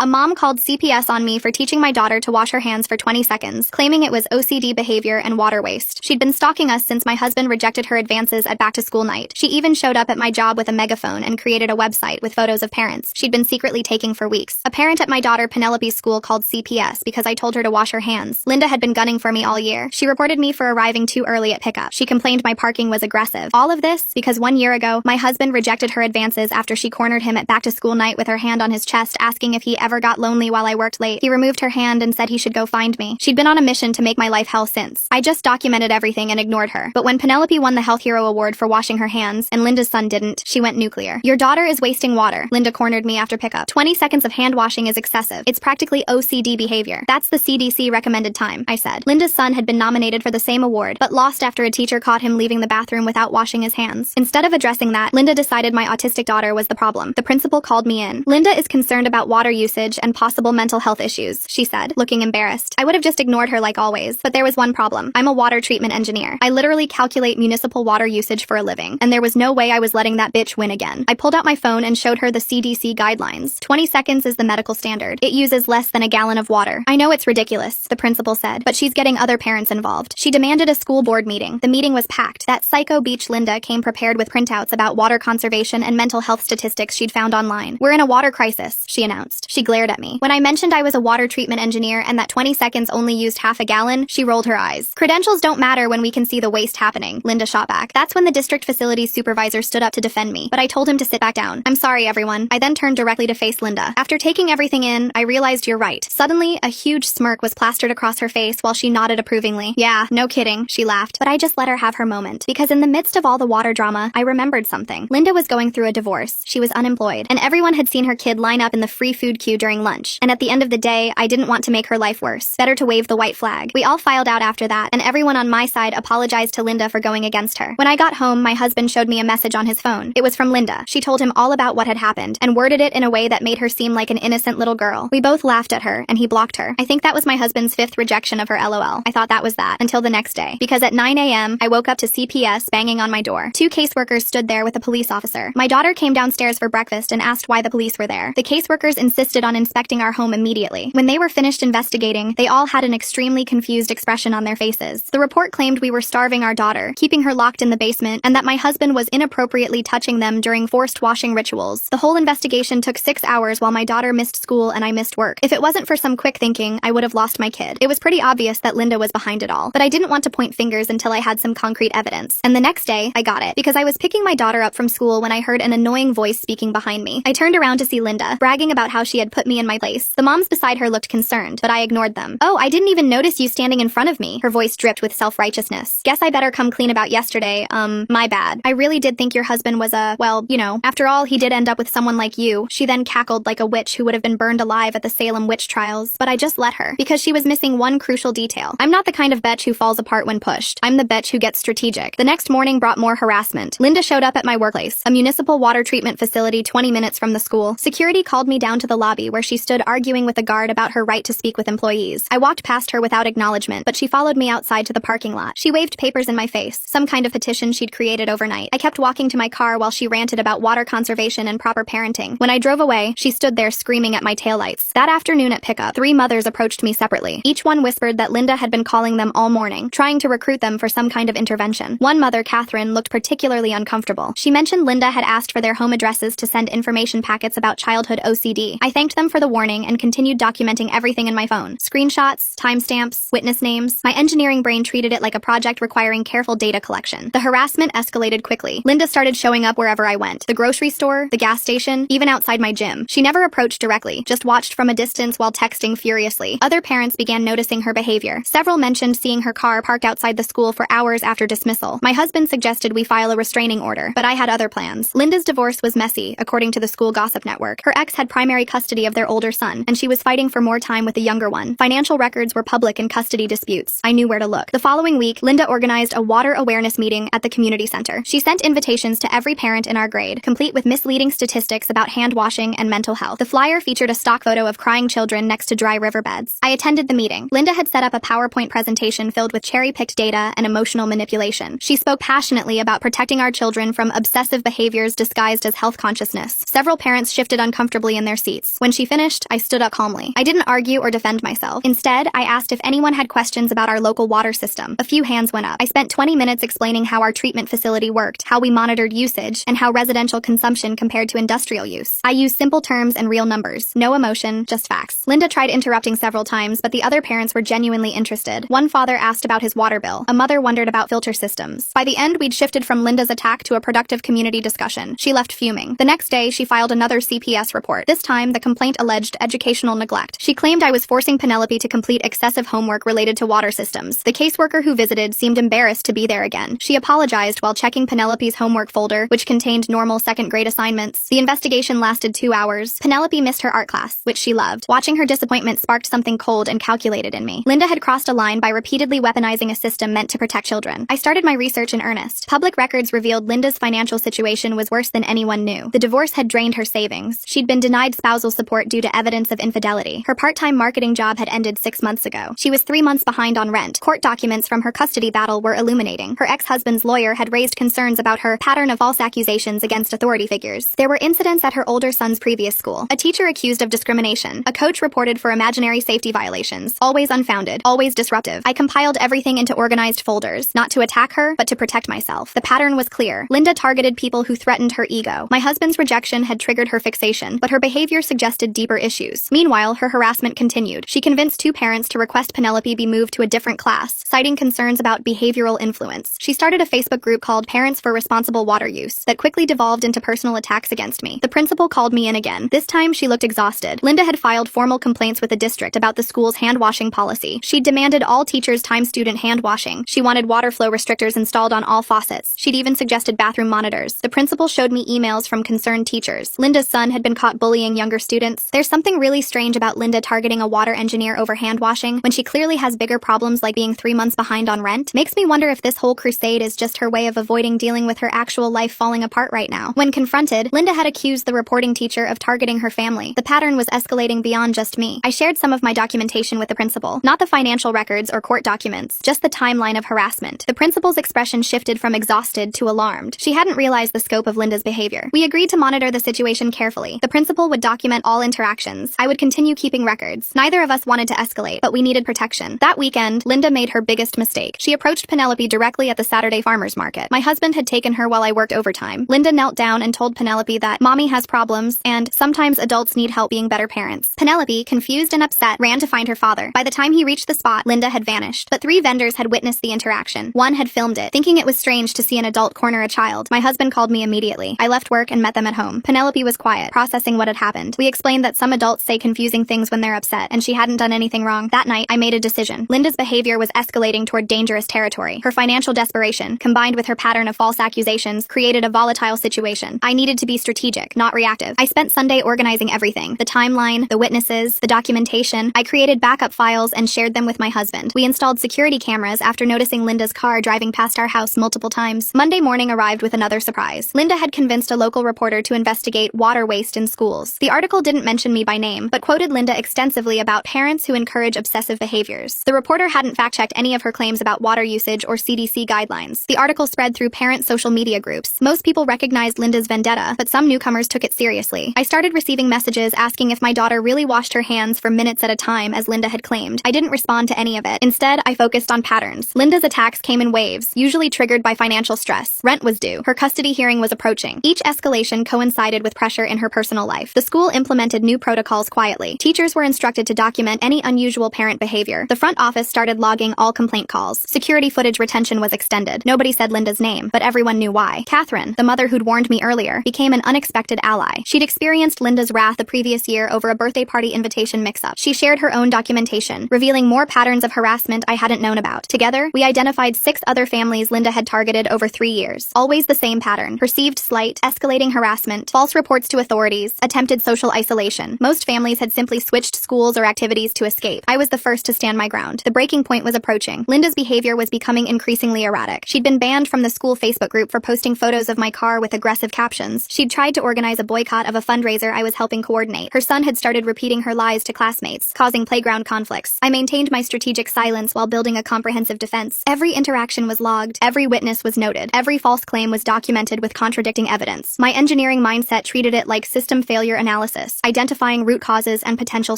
A mom called CPS on me for teaching my daughter to wash her hands for 20 seconds, claiming it was OCD behavior and water waste. She'd been stalking us since my husband rejected her advances at back-to-school night. She even showed up at my job with a megaphone and created a website with photos of parents she'd been secretly taking for weeks. A parent at my daughter Penelope's school called CPS because I told her to wash her hands. Linda had been gunning for me all year. She reported me for arriving too early at pickup. She complained my parking was aggressive. All of this because 1 year ago, my husband rejected her advances after she cornered him at back-to-school night with her hand on his chest, asking if he ever got lonely while I worked late. He removed her hand and said he should go find me. She'd been on a mission to make my life hell since. I just documented everything and ignored her. But when Penelope won the Health Hero Award for washing her hands, and Linda's son didn't, she went nuclear. Your daughter is wasting water. Linda cornered me after pickup. 20 seconds of hand washing is excessive. It's practically OCD behavior. That's the CDC recommended time, I said. Linda's son had been nominated for the same award, but lost after a teacher caught him leaving the bathroom without washing his hands. Instead of addressing that, Linda decided my autistic daughter was the problem. The principal called me in. Linda is concerned about water usage and possible mental health issues, she said, looking embarrassed. I would have just ignored her like always, but there was one problem. I'm a water treatment engineer. I literally calculate municipal water usage for a living, and there was no way I was letting that bitch win again. I pulled out my phone and showed her the CDC guidelines. 20 seconds is the medical standard. It uses less than a gallon of water. I know it's ridiculous, the principal said, but she's getting other parents involved. She demanded a school board meeting. The meeting was packed. That psycho beach Linda came prepared with printouts about water conservation and mental health statistics she'd found online. We're in a water crisis, she announced. She glared at me. When I mentioned I was a water treatment engineer and that 20 seconds only used half a gallon, she rolled her eyes. Credentials don't matter when we can see the waste happening, Linda shot back. That's when the district facilities supervisor stood up to defend me, but I told him to sit back down. I'm sorry, everyone. I then turned directly to face Linda. After taking everything in, I realized you're right. Suddenly, a huge smirk was plastered across her face while she nodded approvingly. Yeah, no kidding, she laughed, but I just let her have her moment. Because in the midst of all the water drama, I remembered something. Linda was going through a divorce. She was unemployed, and everyone had seen her kid line up in the free food queue during lunch. And at the end of the day, I didn't want to make her life worse. Better to wave the white flag. We all filed out after that, and everyone on my side apologized to Linda for going against her. When I got home, my husband showed me a message on his phone. It was from Linda. She told him all about what had happened, and worded it in a way that made her seem like an innocent little girl. We both laughed at her, and he blocked her. I think that was my husband's 5th rejection of her LOL. I thought that was that, until the next day. Because at 9 a.m., I woke up to CPS banging on my door. 2 caseworkers stood there with a police officer. My daughter came downstairs for breakfast and asked why the police were there. The caseworkers insisted on inspecting our home immediately. When they were finished investigating, they all had an extremely confused expression on their faces. The report claimed we were starving our daughter, keeping her locked in the basement, and that my husband was inappropriately touching them during forced washing rituals. The whole investigation took 6 hours while my daughter missed school and I missed work. If it wasn't for some quick thinking, I would have lost my kid. It was pretty obvious that Linda was behind it all, but I didn't want to point fingers until I had some concrete evidence. And the next day, I got it, because I was picking my daughter up from school when I heard an annoying voice speaking behind me. I turned around to see Linda, bragging about how she had put me in my place. The moms beside her looked concerned, but I ignored them. Oh, I didn't even notice you standing in front of me. Her voice dripped with self-righteousness. Guess I better come clean about yesterday. My bad. I really did think your husband was well, you know. After all, he did end up with someone like you. She then cackled like a witch who would have been burned alive at the Salem witch trials, but I just let her, because she was missing one crucial detail. I'm not the kind of bitch who falls apart when pushed. I'm the bitch who gets strategic. The next morning brought more harassment. Linda showed up at my workplace, a municipal water treatment facility 20 minutes from the school. Security called me down to the lobby where she stood arguing with a guard about her right to speak with employees. I walked past her without acknowledgement, but she followed me outside to the parking lot. She waved papers in my face, some kind of petition she'd created overnight. I kept walking to my car while she ranted about water conservation and proper parenting. When I drove away, she stood there screaming at my taillights. That afternoon at pickup, 3 mothers approached me separately. Each one whispered that Linda had been calling them all morning, trying to recruit them for some kind of intervention. One mother, Catherine, looked particularly uncomfortable. She mentioned Linda had asked for their home addresses to send information packets about childhood OCD. I thanked them for the warning and continued documenting everything in my phone. Screenshots, timestamps, witness names. My engineering brain treated it like a project requiring careful data collection. The harassment escalated quickly. Linda started showing up wherever I went. The grocery store, the gas station, even outside my gym. She never approached directly, just watched from a distance while texting furiously. Other parents began noticing her behavior. Several mentioned seeing her car parked outside the school for hours after dismissal. My husband suggested we file a restraining order, but I had other plans. Linda's divorce was messy, according to the school gossip network. Her ex had primary custody of their older son, and she was fighting for more time with the younger one. Financial records were public in custody disputes. I knew where to look. The following week, Linda organized a water awareness meeting at the community center. She sent invitations to every parent in our grade, complete with misleading statistics about hand washing and mental health. The flyer featured a stock photo of crying children next to dry riverbeds. I attended the meeting. Linda had set up a PowerPoint presentation filled with cherry-picked data and emotional manipulation. She spoke passionately about protecting our children from obsessive behaviors disguised as health consciousness. Several parents shifted uncomfortably in their seats. When When she finished, I stood up calmly. I didn't argue or defend myself. Instead, I asked if anyone had questions about our local water system. A few hands went up. I spent 20 minutes explaining how our treatment facility worked, how we monitored usage, and how residential consumption compared to industrial use. I used simple terms and real numbers. No emotion, just facts. Linda tried interrupting several times, but the other parents were genuinely interested. One father asked about his water bill. A mother wondered about filter systems. By the end, we'd shifted from Linda's attack to a productive community discussion. She left fuming. The next day, she filed another CPS report. This time, the complaint alleged educational neglect. She claimed I was forcing Penelope to complete excessive homework related to water systems. The caseworker who visited seemed embarrassed to be there again. She apologized while checking Penelope's homework folder, which contained normal second-grade assignments. The investigation lasted 2 hours. Penelope missed her art class, which she loved. Watching her disappointment sparked something cold and calculated in me. Linda had crossed a line by repeatedly weaponizing a system meant to protect children. I started my research in earnest. Public records revealed Linda's financial situation was worse than anyone knew. The divorce had drained her savings. She'd been denied spousal support due to evidence of infidelity. Her part-time marketing job had ended 6 months ago. She was 3 months behind on rent. Court documents from her custody battle were illuminating. Her ex-husband's lawyer had raised concerns about her pattern of false accusations against authority figures. There were incidents at her older son's previous school. A teacher accused of discrimination. A coach reported for imaginary safety violations. Always unfounded. Always disruptive. I compiled everything into organized folders, not to attack her, but to protect myself. The pattern was clear. Linda targeted people who threatened her ego. My husband's rejection had triggered her fixation, but her behavior suggested deeper issues. Meanwhile, her harassment continued. She convinced 2 parents to request Penelope be moved to a different class, citing concerns about behavioral influence. She started a Facebook group called Parents for Responsible Water Use that quickly devolved into personal attacks against me. The principal called me in again. This time, she looked exhausted. Linda had filed formal complaints with the district about the school's hand-washing policy. She'd demanded all teachers time student hand-washing. She wanted water flow restrictors installed on all faucets. She'd even suggested bathroom monitors. The principal showed me emails from concerned teachers. Linda's son had been caught bullying younger students. There's something really strange about Linda targeting a water engineer over hand-washing when she clearly has bigger problems like being 3 months behind on rent. Makes me wonder if this whole crusade is just her way of avoiding dealing with her actual life falling apart right now. When confronted, Linda had accused the reporting teacher of targeting her family. The pattern was escalating beyond just me. I shared some of my documentation with the principal. Not the financial records or court documents, just the timeline of harassment. The principal's expression shifted from exhausted to alarmed. She hadn't realized the scope of Linda's behavior. We agreed to monitor the situation carefully. The principal would document all interactions. I would continue keeping records. Neither of us wanted to escalate, but we needed protection. That weekend, Linda made her biggest mistake. She approached Penelope directly at the Saturday farmers market. My husband had taken her while I worked overtime. Linda knelt down and told Penelope that mommy has problems and sometimes adults need help being better parents. Penelope, confused and upset, ran to find her father. By the time he reached the spot, Linda had vanished. But 3 vendors had witnessed the interaction. One had filmed it, thinking it was strange to see an adult corner a child. My husband called me immediately. I left work and met them at home. Penelope was quiet, processing what had happened. We explained that some adults say confusing things when they're upset, and she hadn't done anything wrong. That night, I made a decision. Linda's behavior was escalating toward dangerous territory. Her financial desperation, combined with her pattern of false accusations, created a volatile situation. I needed to be strategic, not reactive. I spent Sunday organizing everything. The timeline, the witnesses, the documentation. I created backup files and shared them with my husband. We installed security cameras after noticing Linda's car driving past our house multiple times. Monday morning arrived with another surprise. Linda had convinced a local reporter to investigate water waste in schools. The article didn't mention me by name, but quoted Linda extensively about parents who encourage obsessive behaviors. The reporter hadn't fact-checked any of her claims about water usage or CDC guidelines. The article spread through parent social media groups. Most people recognized Linda's vendetta, but some newcomers took it seriously. I started receiving messages asking if my daughter really washed her hands for minutes at a time, as Linda had claimed. I didn't respond to any of it. Instead, I focused on patterns. Linda's attacks came in waves, usually triggered by financial stress. Rent was due. Her custody hearing was approaching. Each escalation coincided with pressure in her personal life. The school implemented new protocols quietly. Teachers were instructed to document any unusual parent behavior. The front office started logging all complaint calls. Security footage retention was extended. Nobody said Linda's name, but everyone knew why. Catherine, the mother who'd warned me earlier, became an unexpected ally. She'd experienced Linda's wrath the previous year over a birthday party invitation mix-up. She shared her own documentation, revealing more patterns of harassment I hadn't known about. Together, we identified 6 other families Linda had targeted over 3 years. Always the same pattern: perceived slight, escalating harassment, false reports to authorities, attempted social isolation. Most families had simply switched schools or activities to escape. I was the first to stand my ground. The breaking point was approaching. Linda's behavior was becoming increasingly erratic. She'd been banned from the school Facebook group for posting photos of my car with aggressive captions. She'd tried to organize a boycott of a fundraiser I was helping coordinate. Her son had started repeating her lies to classmates, causing playground conflicts. I maintained my strategic silence while building a comprehensive defense. Every interaction was logged. Every witness was noted. Every false claim was documented with contradicting evidence. My engineering mindset treated it like system failure analysis. identifying root causes and potential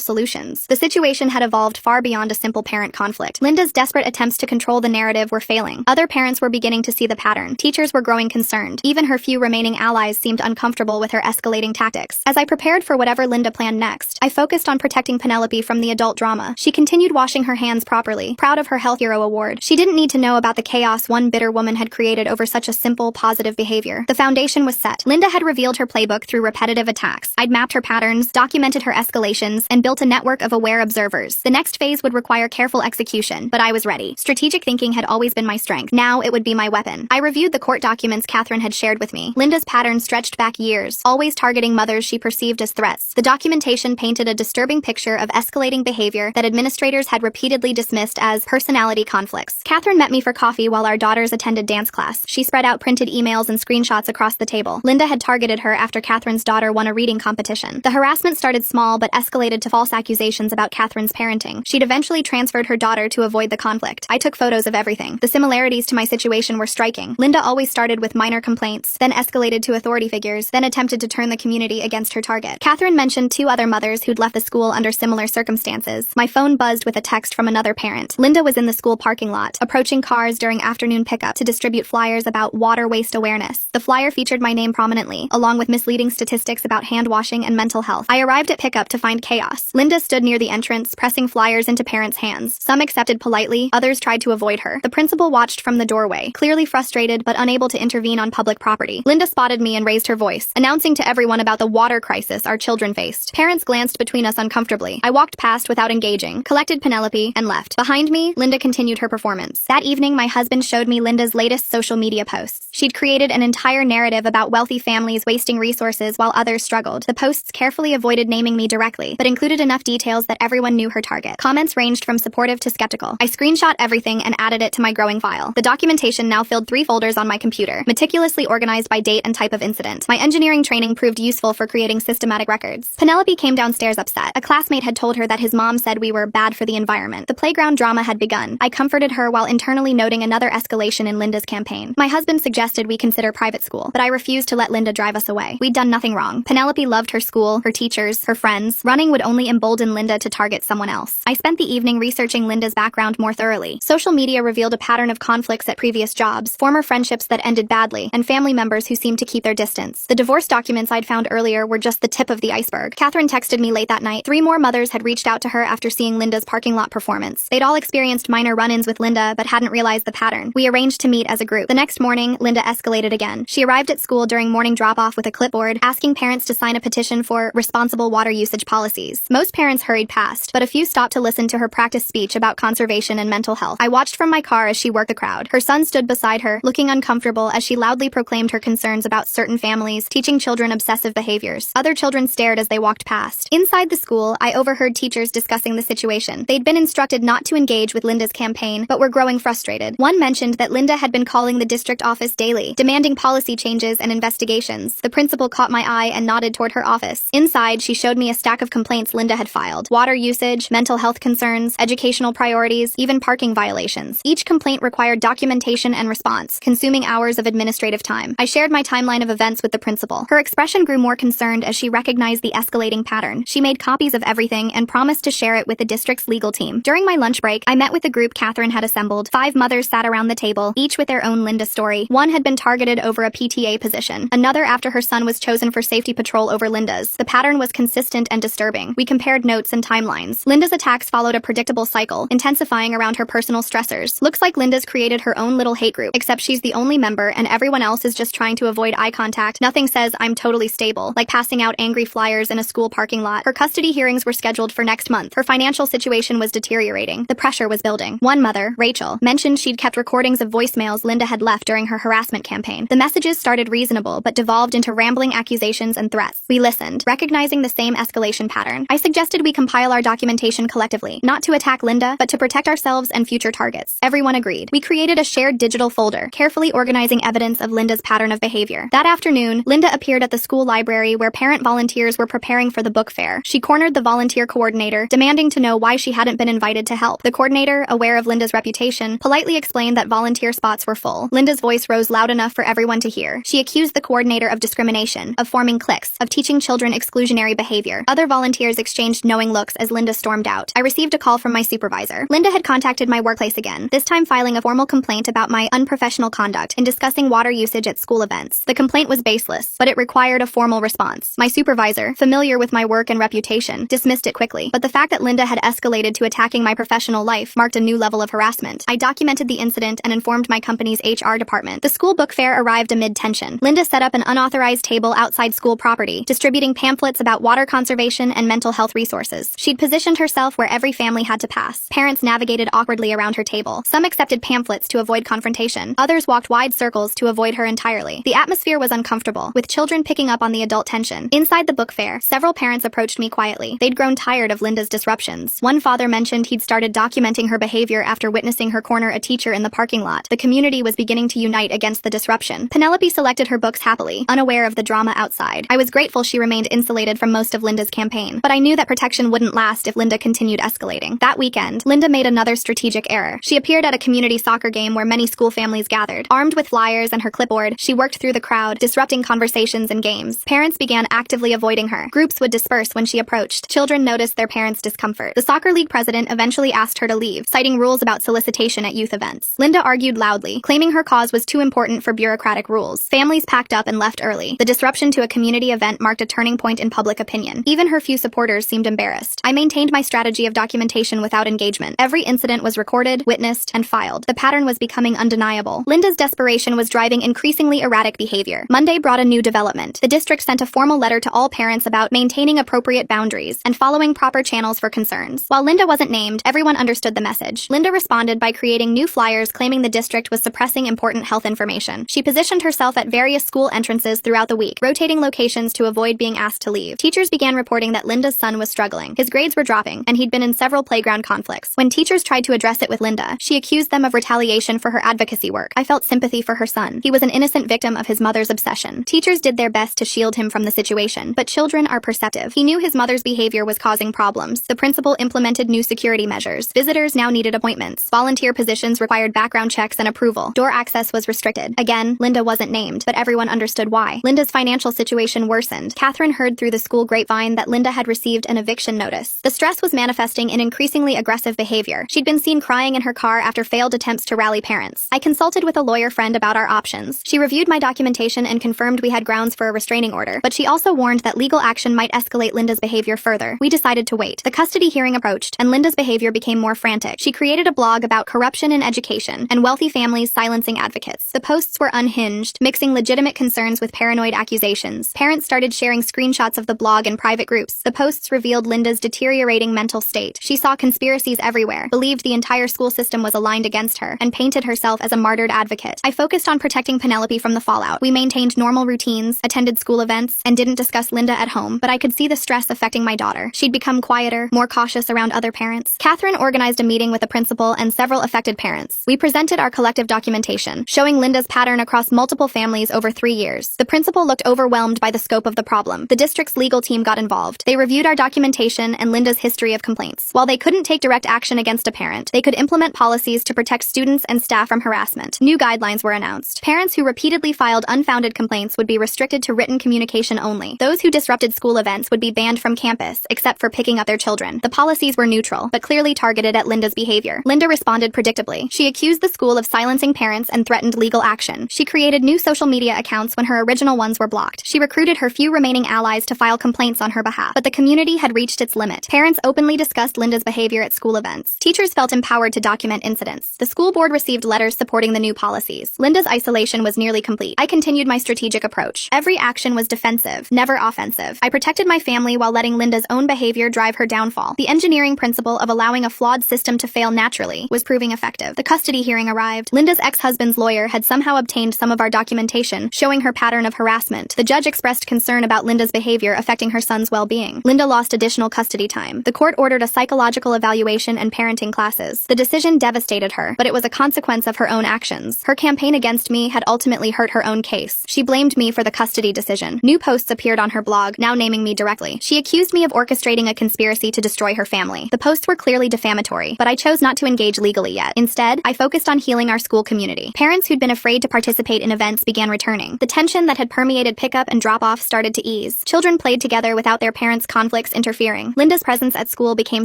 solutions. The situation had evolved far beyond a simple parent conflict. Linda's desperate attempts to control the narrative were failing. Other parents were beginning to see the pattern. Teachers were growing concerned. Even her few remaining allies seemed uncomfortable with her escalating tactics. As I prepared for whatever Linda planned next, I focused on protecting Penelope from the adult drama. She continued washing her hands properly, proud of her Health Hero award. She didn't need to know about the chaos one bitter woman had created over such a simple, positive behavior. The foundation was set. Linda had revealed her playbook through repetitive attacks. I'd mapped her patterns, documented her escalations, and built a network of aware observers. The next phase would require careful execution, but I was ready. Strategic thinking had always been my strength. Now it would be my weapon. I reviewed the court documents Catherine had shared with me. Linda's pattern stretched back years, always targeting mothers she perceived as threats. The documentation painted a disturbing picture of escalating behavior that administrators had repeatedly dismissed as personality conflicts. Catherine met me for coffee while our daughters attended dance class. She spread out printed emails and screenshots across the table. Linda had targeted her after Catherine's daughter won a reading competition. The harassment started small but escalated to false accusations about Catherine's parenting. She'd eventually transferred her daughter to avoid the conflict. I took photos of everything. The similarities to my situation were striking. Linda always started with minor complaints, then escalated to authority figures, then attempted to turn the community against her target. Catherine mentioned 2 other mothers who'd left the school under similar circumstances. My phone buzzed with a text from another parent. Linda was in the school parking lot, approaching cars during afternoon pickup to distribute flyers about water waste awareness. The flyer featured my name prominently, along with misleading statistics about hand washing and mental health. I arrived at pickup to find chaos. Linda stood near the entrance, pressing flyers into parents' hands. Some accepted politely, others tried to avoid her. The principal watched from the doorway, clearly frustrated but unable to intervene on public property. Linda spotted me and raised her voice, announcing to everyone about the water crisis our children faced. Parents glanced between us uncomfortably. I walked past without engaging, collected Penelope, and left. Behind me, Linda continued her performance. That evening, my husband showed me Linda's latest social media posts. She'd created an entire narrative about wealthy families wasting resources while others struggled. The posts carefully avoided naming me directly, but included enough details that everyone knew her target. Comments ranged from supportive to skeptical. I screenshot everything and added it to my growing file. The documentation now filled 3 folders on my computer, meticulously organized by date and type of incident. My engineering training proved useful for creating systematic records. Penelope came downstairs upset. A classmate had told her that his mom said we were bad for the environment. The playground drama had begun. I comforted her while internally noting another escalation in Linda's campaign. My husband suggested we consider private school, but I refused to let Linda drive us away. We'd done nothing wrong. Penelope loved her school, her teachers, her friends. Running would only embolden Linda to target someone else. I spent the evening researching Linda's background more thoroughly. Social media revealed a pattern of conflicts at previous jobs, former friendships that ended badly, and family members who seemed to keep their distance. The divorce documents I'd found earlier were just the tip of the iceberg. Catherine texted me late that night. 3 more mothers had reached out to her after seeing Linda's parking lot performance. They'd all experienced minor run-ins with Linda, but hadn't realized the pattern. We arranged to meet as a group. The next morning, Linda escalated again. She arrived at school during morning drop-off with a clipboard, asking parents to sign a petition for responsible water usage policies. Most parents hurried past, but a few stopped to listen to her practice speech about conservation and mental health. I watched from my car as she worked the crowd. Her son stood beside her, looking uncomfortable as she loudly proclaimed her concerns about certain families teaching children obsessive behaviors. Other children stared as they walked past. Inside the school, I overheard teachers discussing the situation. They'd been instructed not to engage with Linda's campaign, but were growing frustrated. One mentioned that Linda had been calling the district office daily, demanding policy changes and investigations. The principal caught my eye and nodded toward her office. Inside, she showed me a stack of complaints Linda had filed. Water usage, mental health concerns, educational priorities, even parking violations. Each complaint required documentation and response, consuming hours of administrative time. I shared my timeline of events with the principal. Her expression grew more concerned as she recognized the escalating pattern. She made copies of everything and promised to share it with the district's legal team. During my lunch break, I met with the group Catherine had assembled. 5 mothers sat around the table, each with their own Linda story. One had been targeted over a PTA position, another after her son was chosen for safety patrol over Linda's. The pattern was consistent and disturbing. We compared notes and timelines. Linda's attacks followed a predictable cycle, intensifying around her personal stressors. Looks like Linda's created her own little hate group, except she's the only member and everyone else is just trying to avoid eye contact. Nothing says I'm totally stable, like passing out angry flyers in a school parking lot. Her custody hearings were scheduled for next month. Her financial situation was deteriorating. The pressure was building. One mother, Rachel, mentioned she'd kept recordings of voicemails Linda had left during her harassment campaign. The messages started reasonable, but devolved into rambling accusations and threats. We listened, recognizing the same escalation pattern. I suggested we compile our documentation collectively, not to attack Linda, but to protect ourselves and future targets. Everyone agreed. We created a shared digital folder, carefully organizing evidence of Linda's pattern of behavior. That afternoon, Linda appeared at the school library where parent volunteers were preparing for the book fair. She cornered the volunteer coordinator, demanding to know why she hadn't been invited to help. The coordinator, aware of Linda's reputation, politely explained that volunteer spots were full. Linda's voice rose loud enough for everyone to hear. She accused the coordinator of discrimination, of forming cliques, of teaching children exclusively exclusionary behavior. Other volunteers exchanged knowing looks as Linda stormed out. I received a call from my supervisor. Linda had contacted my workplace again, this time filing a formal complaint about my unprofessional conduct in discussing water usage at school events. The complaint was baseless, but it required a formal response. My supervisor, familiar with my work and reputation, dismissed it quickly, but the fact that Linda had escalated to attacking my professional life marked a new level of harassment. I documented the incident and informed my company's HR department. The school book fair arrived amid tension. Linda set up an unauthorized table outside school property, distributing pamphlets about water conservation and mental health resources. She'd positioned herself where every family had to pass. Parents navigated awkwardly around her table. Some accepted pamphlets to avoid confrontation. Others walked wide circles to avoid her entirely. The atmosphere was uncomfortable, with children picking up on the adult tension. Inside the book fair, several parents approached me quietly. They'd grown tired of Linda's disruptions. One father mentioned he'd started documenting her behavior after witnessing her corner a teacher in the parking lot. The community was beginning to unite against the disruption. Penelope selected her books happily, unaware of the drama outside. I was grateful she remained insulated from most of Linda's campaign, but I knew that protection wouldn't last if Linda continued escalating. That weekend, Linda made another strategic error. She appeared at a community soccer game where many school families gathered. Armed with flyers and her clipboard, she worked through the crowd, disrupting conversations and games. Parents began actively avoiding her. Groups would disperse when she approached. Children noticed their parents' discomfort. The soccer league president eventually asked her to leave, citing rules about solicitation at youth events. Linda argued loudly, claiming her cause was too important for bureaucratic rules. Families packed up and left early. The disruption to a community event marked a turning point in public opinion. Even her few supporters seemed embarrassed. I maintained my strategy of documentation without engagement. Every incident was recorded, witnessed, and filed. The pattern was becoming undeniable. Linda's desperation was driving increasingly erratic behavior. Monday brought a new development. The district sent a formal letter to all parents about maintaining appropriate boundaries and following proper channels for concerns. While Linda wasn't named, everyone understood the message. Linda responded by creating new flyers claiming the district was suppressing important health information. She positioned herself at various school entrances throughout the week, rotating locations to avoid being asked to leave. Teachers began reporting that Linda's son was struggling. His grades were dropping, and he'd been in several playground conflicts. When teachers tried to address it with Linda, she accused them of retaliation for her advocacy work. I felt sympathy for her son. He was an innocent victim of his mother's obsession. Teachers did their best to shield him from the situation, but children are perceptive. He knew his mother's behavior was causing problems. The principal implemented new security measures. Visitors now needed appointments. Volunteer positions required background checks and approval. Door access was restricted. Again, Linda wasn't named, but everyone understood why. Linda's financial situation worsened. Catherine heard through the school grapevine that Linda had received an eviction notice. The stress was manifesting in increasingly aggressive behavior. She'd been seen crying in her car after failed attempts to rally parents. I consulted with a lawyer friend about our options. She reviewed my documentation and confirmed we had grounds for a restraining order, but she also warned that legal action might escalate Linda's behavior further. We decided to wait. The custody hearing approached, and Linda's behavior became more frantic. She created a blog about corruption in education and wealthy families silencing advocates. The posts were unhinged, mixing legitimate concerns with paranoid accusations. Parents started sharing screenshots of the blog in private groups. The posts revealed Linda's deteriorating mental state. She saw conspiracies everywhere, believed the entire school system was aligned against her, and painted herself as a martyred advocate. I focused on protecting Penelope from the fallout. We maintained normal routines, attended school events, and didn't discuss Linda at home, but I could see the stress affecting my daughter. She'd become quieter, more cautious around other parents. Catherine organized a meeting with the principal and several affected parents. We presented our collective documentation, showing Linda's pattern across multiple families over 3 years. The principal looked overwhelmed by the scope of the problem. The district's legal team got involved. They reviewed our documentation and Linda's history of complaints. While they couldn't take direct action against a parent, they could implement policies to protect students and staff from harassment. New guidelines were announced. Parents who repeatedly filed unfounded complaints would be restricted to written communication only. Those who disrupted school events would be banned from campus, except for picking up their children. The policies were neutral, but clearly targeted at Linda's behavior. Linda responded predictably. She accused the school of silencing parents and threatened legal action. She created new social media accounts when her original ones were blocked. She recruited her few remaining allies to file complaints on her behalf, but the community had reached its limit. Parents openly discussed Linda's behavior at school events. Teachers felt empowered to document incidents. The school board received letters supporting the new policies. Linda's isolation was nearly complete. I continued my strategic approach. Every action was defensive, never offensive. I protected my family while letting Linda's own behavior drive her downfall. The engineering principle of allowing a flawed system to fail naturally was proving effective. The custody hearing arrived. Linda's ex-husband's lawyer had somehow obtained some of our documentation, showing her pattern of harassment. The judge expressed concern about Linda's behavior affecting her son's well-being. Linda lost additional custody time. The court ordered a psychological evaluation and parenting classes. The decision devastated her, but it was a consequence of her own actions. Her campaign against me had ultimately hurt her own case. She blamed me for the custody decision. New posts appeared on her blog, now naming me directly. She accused me of orchestrating a conspiracy to destroy her family. The posts were clearly defamatory, but I chose not to engage legally yet. Instead, I focused on healing our school community. Parents who'd been afraid to participate in events began returning. The tension that had permeated pickup and drop-off started to ease. Children played together without their parents' conflicts interfering. Linda's presence at school became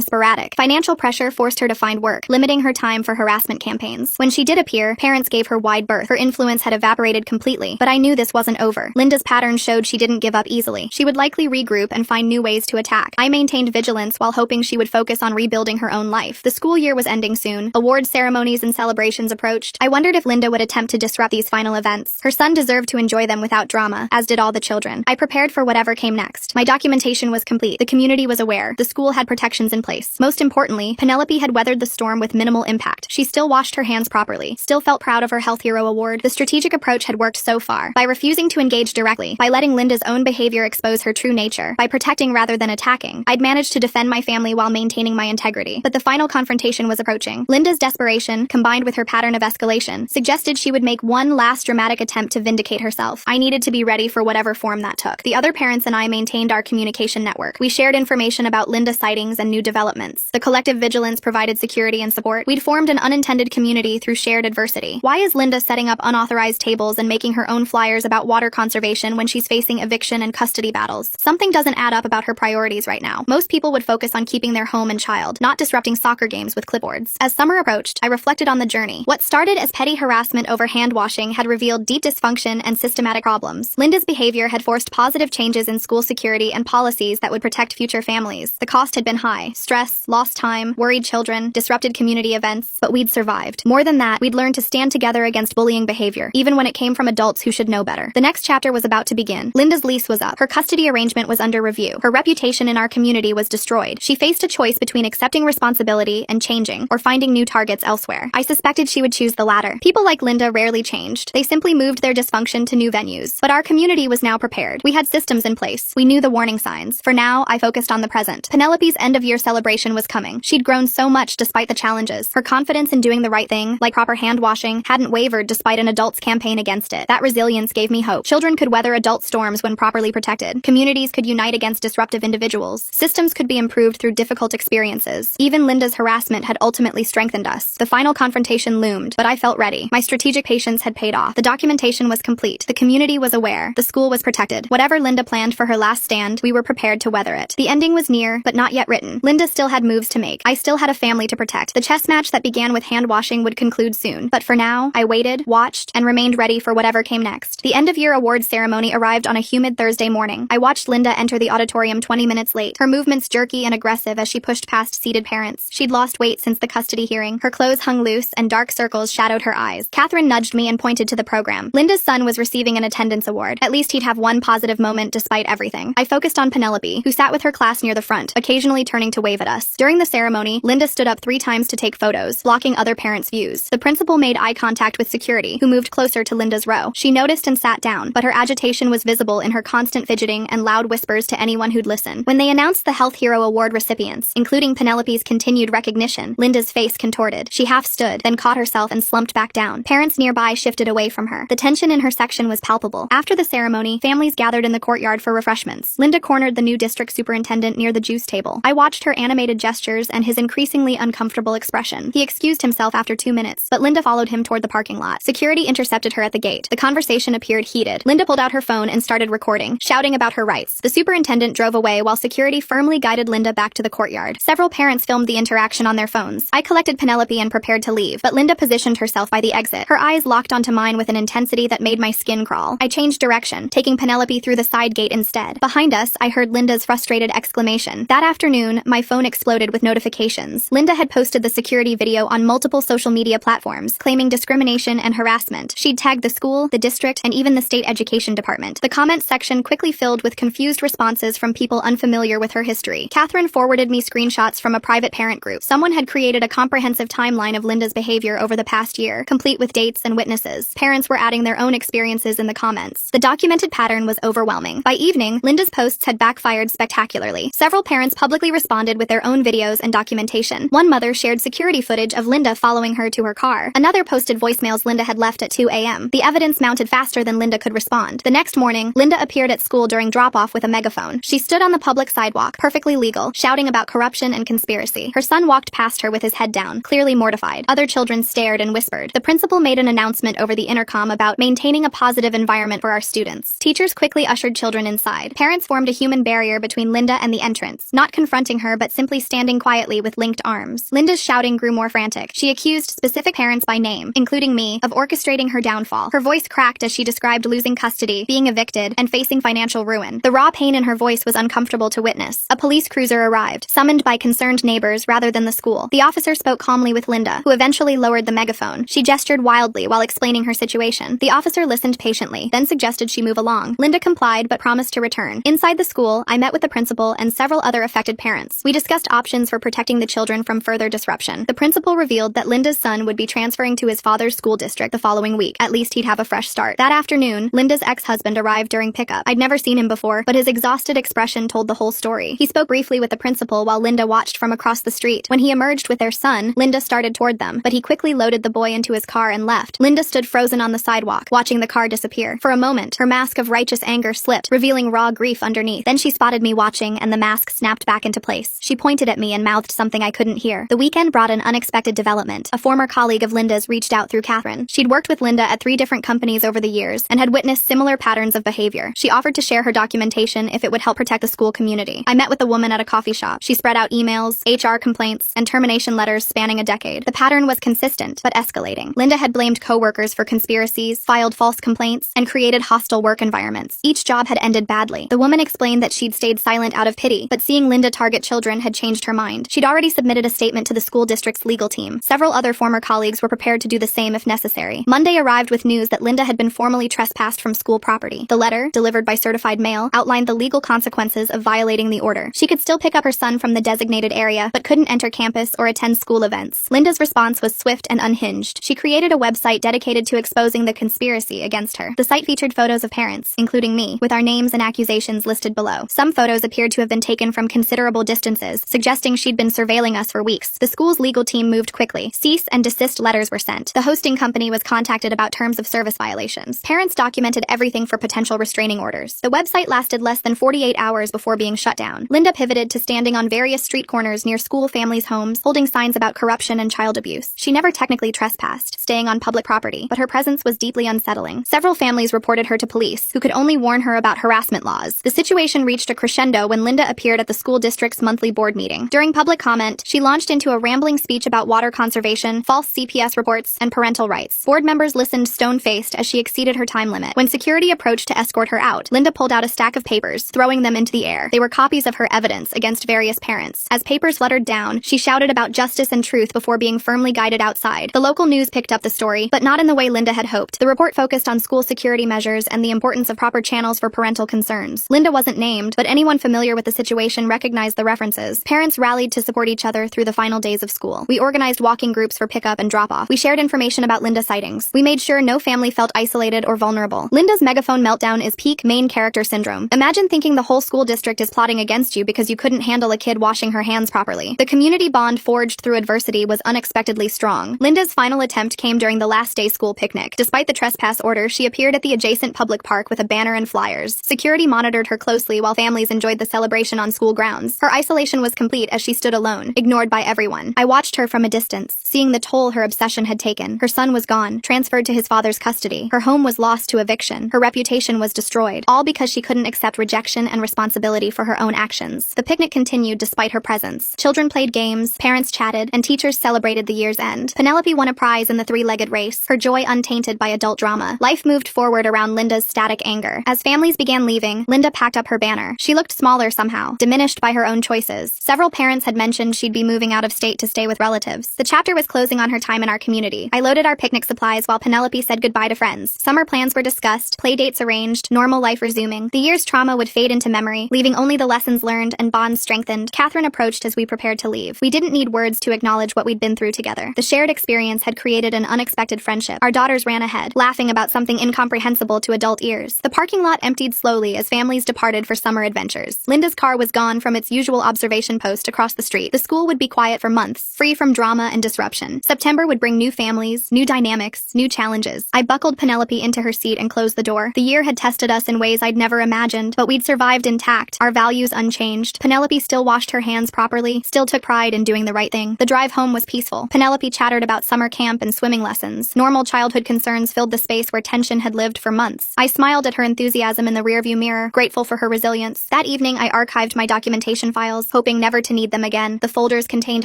sporadic. Financial pressure forced her to find work, limiting her time for harassment campaigns. When she did appear, parents gave her wide berth. Her influence had evaporated completely, but I knew this wasn't over. Linda's pattern showed she didn't give up easily. She would likely regroup and find new ways to attack. I maintained vigilance while hoping she would focus on rebuilding her own life. The school year was ending soon. Award ceremonies and celebrations approached. I wondered if Linda would attempt to disrupt these final events. Her son deserved to enjoy them without drama, as did all the children. I prepared for whatever came next. My documentation was complete. The community was aware. The school had protections in place. Most importantly, Penelope had weathered the storm with minimal impact. She still washed her hands properly, still felt proud of her Health Hero award. The strategic approach had worked so far. By refusing to engage directly, by letting Linda's own behavior expose her true nature, by protecting rather than attacking, I'd managed to defend my family while maintaining my integrity. But the final confrontation was approaching. Linda's desperation, combined with her pattern of escalation, suggested she would make one last dramatic attempt to vindicate herself. I needed to be ready for whatever form that took. The other parents and I maintained our communication network. We shared information about Linda sightings and new developments. The collective vigilance provided security and support. We'd formed an unintended community through shared adversity. Why is Linda setting up unauthorized tables and making her own flyers about water conservation when she's facing eviction and custody battles? Something doesn't add up about her priorities right now. Most people would focus on keeping their home and child, not disrupting soccer games with clipboards. As summer approached, I reflected on the journey. What started as petty harassment over hand washing had revealed deep dysfunction and systematic problems. Linda's behavior had forced positive changes in school security and policies that would protect future families. The cost had been high: stress, lost time, worried children, disrupted community events, but we'd survived. More than that, we'd learned to stand together against bullying behavior, even when it came from adults who should know better. The next chapter was about to begin. Linda's lease was up. Her custody arrangement was under review. Her reputation in our community was destroyed. She faced a choice between accepting responsibility and changing, or finding new targets elsewhere. I suspected she would choose the latter. People like Linda rarely changed. They simply moved their dysfunction to new venues. But our community was now prepared. We had systems in place. We knew the warning signs. For now, I focused on the present. Penelope's end-of-year celebration was coming. She'd grown so much despite the challenges. Her confidence in doing the right thing, like proper hand washing, hadn't wavered despite an adult's campaign against it. That resilience gave me hope. Children could weather adult storms when properly protected. Communities could unite against disruptive individuals. Systems could be improved through difficult experiences. Even Linda's harassment had ultimately strengthened us. The final confrontation loomed, but I felt ready. My strategic patience had paid off. The documentation was complete. The community was aware. The school was protected. Whatever Linda planned for her last stand, we were prepared to weather it. The ending was near, but not yet written. Linda still had moves to make. I still had a family to protect. The chess match that began with hand washing would conclude soon. But for now, I waited, watched, and remained ready for whatever came next. The end-of-year awards ceremony arrived on a humid Thursday morning. I watched Linda enter the auditorium 20 minutes late, her movements jerky and aggressive as she pushed past seated parents. She'd lost weight since the custody hearing. Her clothes hung loose, and dark circles shadowed her eyes. Catherine nudged me and pointed to the program. Linda's son was receiving an attendance award. At least he'd have one positive moment despite everything. I focused on Penelope, who sat with her class near the front, occasionally turning to wave at us. During the ceremony, Linda stood up 3 times to take photos, blocking other parents' views. The principal made eye contact with security, who moved closer to Linda's row. She noticed and sat down, but her agitation was visible in her constant fidgeting and loud whispers to anyone who'd listen. When they announced the Health Hero Award recipients, including Penelope's continued recognition, Linda's face contorted. She half stood, then caught herself and slumped back down. Parents nearby shifted away from her. The tension in her section was palpable. After the ceremony, families gathered in the courtyard for refreshments. Linda cornered the new district superintendent near the juice table. I watched her animated gestures and his increasingly uncomfortable expression. He excused himself after 2 minutes, but Linda followed him toward the parking lot. Security intercepted her at the gate. The conversation appeared heated. Linda pulled out her phone and started recording, shouting about her rights. The superintendent drove away while security firmly guided Linda back to the courtyard. Several parents filmed the interaction on their phones. I collected Penelope and prepared to leave, but Linda positioned herself by the exit. Her eyes locked onto mine with an intensity that made my skin crawl. I changed direction, taking Penelope through the side gate instead. Behind us, I heard Linda's frustrated exclamation. That afternoon, my phone exploded with notifications. Linda had posted the security video on multiple social media platforms, claiming discrimination and harassment. She'd tagged the school, the district, and even the state education department. The comments section quickly filled with confused responses from people unfamiliar with her history. Catherine forwarded me screenshots from a private parent group. Someone had created a comprehensive timeline of Linda's behavior over the past year, complete with dates and witnesses. Parents were adding their own experiences in the comments. The documented pattern was overwhelming. By evening, Linda's posts had backfired spectacularly. Several parents publicly responded with their own videos and documentation. One mother shared security footage of Linda following her to her car. Another posted voicemails Linda had left at 2 a.m. The evidence mounted faster than Linda could respond. The next morning, Linda appeared at school during drop-off with a megaphone. She stood on the public sidewalk, perfectly legal, shouting about corruption and conspiracy. Her son walked past her with his head down, clearly mortified. Other children stared and whispered. The principal made an announcement over the intercom about maintaining a positive environment for our students. Teachers quickly ushered children inside. side. Parents formed a human barrier between Linda and the entrance, not confronting her but simply standing quietly with linked arms. Linda's shouting grew more frantic. She accused specific parents by name, including me, of orchestrating her downfall. Her voice cracked as she described losing custody, being evicted, and facing financial ruin. The raw pain in her voice was uncomfortable to witness. A police cruiser arrived, summoned by concerned neighbors rather than the school. The officer spoke calmly with Linda, who eventually lowered the megaphone. She gestured wildly while explaining her situation. The officer listened patiently, then suggested she move along. Linda complied but promised to return. Inside the school, I met with the principal and several other affected parents. We discussed options for protecting the children from further disruption. The principal revealed that Linda's son would be transferring to his father's school district the following week. At least he'd have a fresh start. That afternoon, Linda's ex-husband arrived during pickup. I'd never seen him before, but his exhausted expression told the whole story. He spoke briefly with the principal while Linda watched from across the street. When he emerged with their son, Linda started toward them, but he quickly loaded the boy into his car and left. Linda stood frozen on the sidewalk, watching the car disappear. For a moment, her mask of righteous anger slipped, revealing raw grief underneath. Then she spotted me watching, and the mask snapped back into place. She pointed at me and mouthed something I couldn't hear. The weekend brought an unexpected development. A former colleague of Linda's reached out through Catherine. She'd worked with Linda at 3 different companies over the years and had witnessed similar patterns of behavior. She offered to share her documentation if it would help protect the school community. I met with the woman at a coffee shop. She spread out emails, HR complaints, and termination letters spanning a decade. The pattern was consistent, but escalating. Linda had blamed coworkers for conspiracies, filed false complaints, and created hostile work environments. Each job had ended badly. The woman explained that she'd stayed silent out of pity, but seeing Linda target children had changed her mind. She'd already submitted a statement to the school district's legal team. Several other former colleagues were prepared to do the same if necessary. Monday arrived with news that Linda had been formally trespassed from school property. The letter, delivered by certified mail, outlined the legal consequences of violating the order. She could still pick up her son from the designated area, but couldn't enter campus or attend school events. Linda's response was swift and unhinged. She created a website dedicated to exposing the conspiracy against her. The site featured photos of parents, including me, with our names and accusations listed below. Some photos appeared to have been taken from considerable distances, suggesting she'd been surveilling us for weeks. The school's legal team moved quickly. Cease and desist letters were sent. The hosting company was contacted about terms of service violations. Parents documented everything for potential restraining orders. The website lasted less than 48 hours before being shut down. Linda pivoted to standing on various street corners near school families' homes, holding signs about corruption and child abuse. She never technically trespassed, staying on public property, but her presence was deeply unsettling. Several families reported her to police, who could only warn her about harassment laws. The situation reached a crescendo when Linda appeared at the school district's monthly board meeting. During public comment, she launched into a rambling speech about water conservation, false CPS reports, and parental rights. Board members listened stone-faced as she exceeded her time limit. When security approached to escort her out, Linda pulled out a stack of papers, throwing them into the air. They were copies of her evidence against various parents. As papers fluttered down, she shouted about justice and truth before being firmly guided outside. The local news picked up the story, but not in the way Linda had hoped. The report focused on school security measures and the importance of proper channels for parental concerns. Linda wasn't named, but anyone familiar with the situation recognized the references. Parents rallied to support each other through the final days of school. We organized walking groups for pickup and drop-off. We shared information about Linda sightings. We made sure no family felt isolated or vulnerable. Linda's megaphone meltdown is peak main character syndrome. Imagine thinking the whole school district is plotting against you because you couldn't handle a kid washing her hands properly. The community bond forged through adversity was unexpectedly strong. Linda's final attempt came during the last day school picnic. Despite the trespass order, she appeared at the adjacent public park with a banner and flyers. Security monitored her closely while families enjoyed the celebration on school grounds. Her isolation was complete as she stood alone, ignored by everyone. I watched her from a distance, seeing the toll her obsession had taken. Her son was gone, transferred to his father's custody. Her home was lost to eviction. Her reputation was destroyed, all because she couldn't accept rejection and responsibility for her own actions. The picnic continued despite her presence. Children played games, parents chatted, and teachers celebrated the year's end. Penelope won a prize in the 3-legged race, her joy untainted by adult drama. Life moved forward around Linda's static anger. As families began leaving, Linda packed up her banner. She looked smaller somehow, diminished by her own choices. Several parents had mentioned she'd be moving out of state to stay with relatives. The chapter was closing on her time in our community. I loaded our picnic supplies while Penelope said goodbye to friends. Summer plans were discussed, play dates arranged, normal life resuming. The year's trauma would fade into memory, leaving only the lessons learned and bonds strengthened. Catherine approached as we prepared to leave. We didn't need words to acknowledge what we'd been through together. The shared experience had created an unexpected friendship. Our daughters ran ahead, laughing about something incomprehensible to adult ears. The parking lot emptied slowly as families departed for summer adventures. Linda's car was gone from its usual observation post across the street. The school would be quiet for months, free from drama and disruption. September would bring new families, new dynamics, new challenges. I buckled Penelope into her seat and closed the door. The year had tested us in ways I'd never imagined, but we'd survived intact, our values unchanged. Penelope still washed her hands properly, still took pride in doing the right thing. The drive home was peaceful. Penelope chattered about summer camp and swimming lessons. Normal childhood concerns filled the space where tension had lived for months. I smiled at her enthusiasm in the rearview rearview mirror, grateful for her resilience. That evening, I archived my documentation files, hoping never to need them again. The folders contained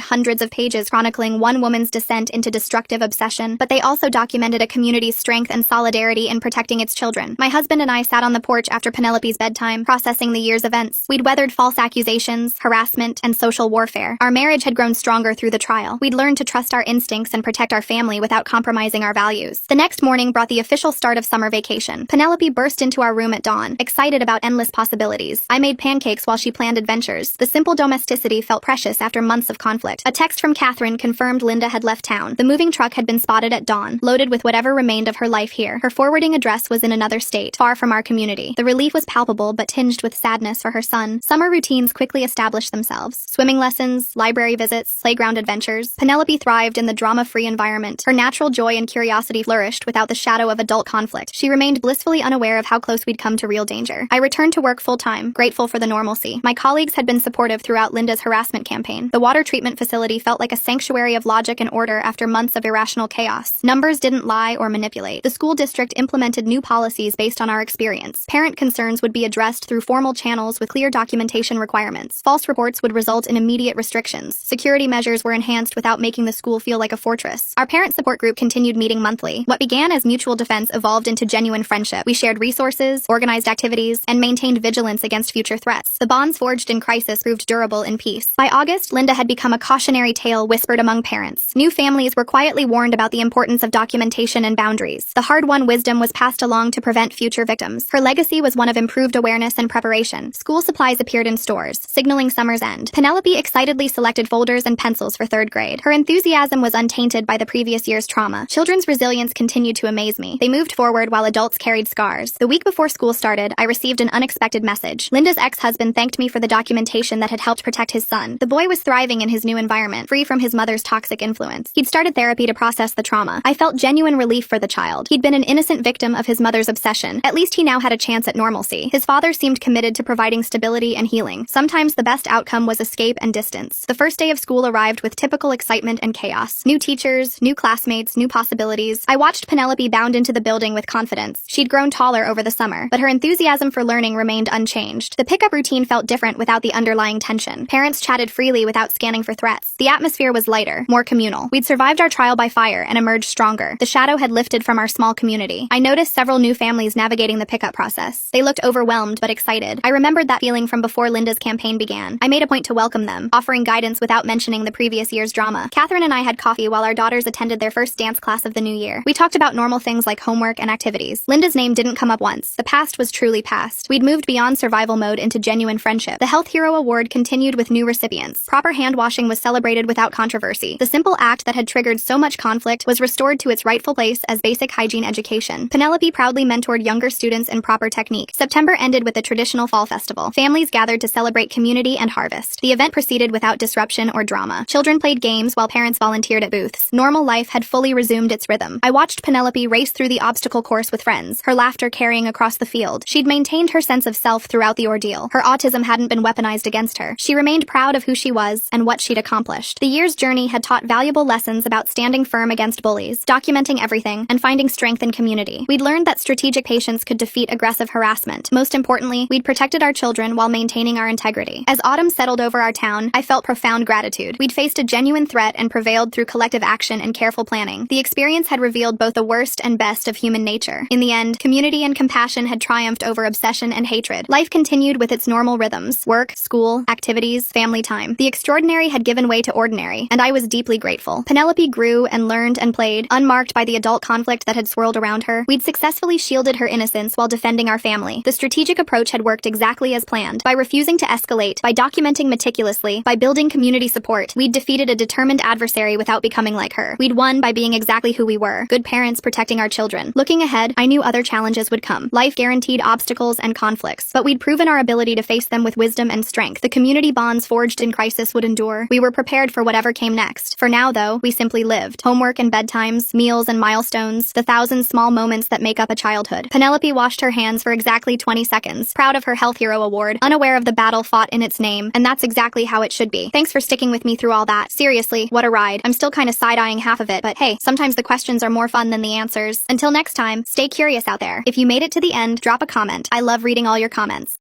hundreds of pages chronicling one woman's descent into destructive obsession, but they also documented a community's strength and solidarity in protecting its children. My husband and I sat on the porch after Penelope's bedtime, processing the year's events. We'd weathered false accusations, harassment, and social warfare. Our marriage had grown stronger through the trial. We'd learned to trust our instincts and protect our family without compromising our values. The next morning brought the official start of summer vacation. Penelope burst into our room at dawn, excited about endless possibilities. I made pancakes while she planned adventures. The simple domesticity felt precious after months of conflict. A text from Catherine confirmed Linda had left town. The moving truck had been spotted at dawn, loaded with whatever remained of her life here. Her forwarding address was in another state, far from our community. The relief was palpable but tinged with sadness for her son. Summer routines quickly established themselves. Swimming lessons, library visits, playground adventures. Penelope thrived in the drama-free environment. Her natural joy and curiosity flourished without the shadow of adult conflict. She remained blissfully unaware of how close we'd come to real danger. I returned to work full-time, grateful for the normalcy. My colleagues had been supportive throughout Linda's harassment campaign. The water treatment facility felt like a sanctuary of logic and order after months of irrational chaos. Numbers didn't lie or manipulate. The school district implemented new policies based on our experience. Parent concerns would be addressed through formal channels with clear documentation requirements. False reports would result in immediate restrictions. Security measures were enhanced without making the school feel like a fortress. Our parent support group continued meeting monthly. What began as mutual defense evolved into genuine friendship. We shared resources, organized activities, and maintained vigilance against future threats. The bonds forged in crisis proved durable in peace. By August, Linda had become a cautionary tale whispered among parents. New families were quietly warned about the importance of documentation and boundaries. The hard-won wisdom was passed along to prevent future victims. Her legacy was one of improved awareness and preparation. School supplies appeared in stores, signaling summer's end. Penelope excitedly selected folders and pencils for third grade. Her enthusiasm was untainted by the previous year's trauma. Children's resilience continued to amaze me. They moved forward while adults carried scars. The week before school started, I received an unexpected message. Linda's ex-husband thanked me for the documentation that had helped protect his son. The boy was thriving in his new environment, free from his mother's toxic influence. He'd started therapy to process the trauma. I felt genuine relief for the child. He'd been an innocent victim of his mother's obsession. At least he now had a chance at normalcy. His father seemed committed to providing stability and healing. Sometimes the best outcome was escape and distance. The first day of school arrived with typical excitement and chaos. New teachers, new classmates, new possibilities. I watched Penelope bound into the building with confidence. She'd grown taller over the summer, but her enthusiasm for learning remained unchanged. The pickup routine felt different without the underlying tension. Parents chatted freely without scanning for threats. The atmosphere was lighter, more communal. We'd survived our trial by fire and emerged stronger. The shadow had lifted from our small community. I noticed several new families navigating the pickup process. They looked overwhelmed but excited. I remembered that feeling from before Linda's campaign began. I made a point to welcome them, offering guidance without mentioning the previous year's drama. Catherine and I had coffee while our daughters attended their first dance class of the new year. We talked about normal things like homework and activities. Linda's name didn't come up once. The past was truly past. We'd moved beyond survival mode into genuine friendship. The Health Hero Award continued with new recipients. Proper hand washing was celebrated without controversy. The simple act that had triggered so much conflict was restored to its rightful place as basic hygiene education. Penelope proudly mentored younger students in proper technique. September ended with a traditional fall festival. Families gathered to celebrate community and harvest. The event proceeded without disruption or drama. Children played games while parents volunteered at booths. Normal life had fully resumed its rhythm. I watched Penelope race through the obstacle course with friends, her laughter carrying across the field. She'd maintained her sense of self throughout the ordeal. Her autism hadn't been weaponized against her. She remained proud of who she was and what she'd accomplished. The year's journey had taught valuable lessons about standing firm against bullies, documenting everything, and finding strength in community. We'd learned that strategic patience could defeat aggressive harassment. Most importantly, we'd protected our children while maintaining our integrity. As autumn settled over our town, I felt profound gratitude. We'd faced a genuine threat and prevailed through collective action and careful planning. The experience had revealed both the worst and best of human nature. In the end, community and compassion had triumphed over obsession and hatred. Life continued with its normal rhythms: work, school, activities, family time. The extraordinary had given way to ordinary, and I was deeply grateful. Penelope grew and learned and played, unmarked by the adult conflict that had swirled around her. We'd successfully shielded her innocence while defending our family. The strategic approach had worked exactly as planned. By refusing to escalate, by documenting meticulously, by building community support, we'd defeated a determined adversary without becoming like her. We'd won by being exactly who we were: good parents protecting our children. Looking ahead, I knew other challenges would come. Life guaranteed obstacles and conflicts, but we'd proven our ability to face them with wisdom and strength. The community bonds forged in crisis would endure. We were prepared for whatever came next. For now, though, we simply lived. Homework and bedtimes, meals and milestones, the thousand small moments that make up a childhood. Penelope washed her hands for exactly 20 seconds, proud of her Health Hero Award, unaware of the battle fought in its name, and that's exactly how it should be. Thanks for sticking with me through all that. Seriously, what a ride. I'm still kinda side-eyeing half of it, but hey, sometimes the questions are more fun than the answers. Until next time, stay curious out there. If you made it to the end, drop a comment. comment. I love reading all your comments.